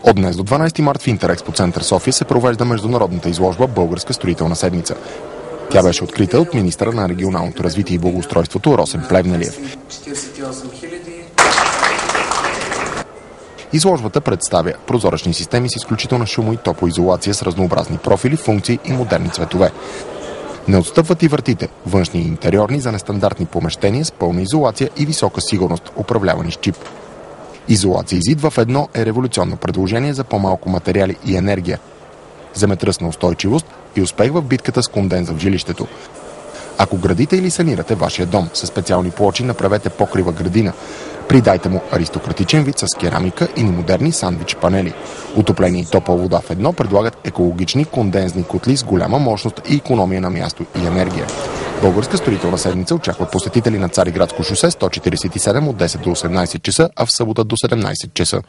От днес до 12 март в Интерекспо център София се провежда международната изложба «Българска строителна седмица». Тя беше открита от министъра на регионалното развитие и благоустройството Росен Плевнелиев. Изложбата представя прозоречни системи с изключителна шумо- и топлоизолация с разнообразни профили, функции и модерни цветове. Не отстъпват и вратите, външни и интериорни, за нестандартни помещения с пълна изолация и висока сигурност, управлявани с чип. Изолация изид в едно е революционно предложение за по-малко материали и енергия, земетръсна устойчивост и успех в битката с конденза в жилището. Ако градите или санирате вашия дом със специални плочи, направете покрива градина. Придайте му аристократичен вид с керамика и модерни сандвич панели. Отопление и топла вода в едно предлагат екологични кондензни котли с голяма мощност и икономия на място и енергия. Българска строителна седмица очаква посетители на Цариградско шосе 147 от 10 до 18 часа, а в събота до 17 часа.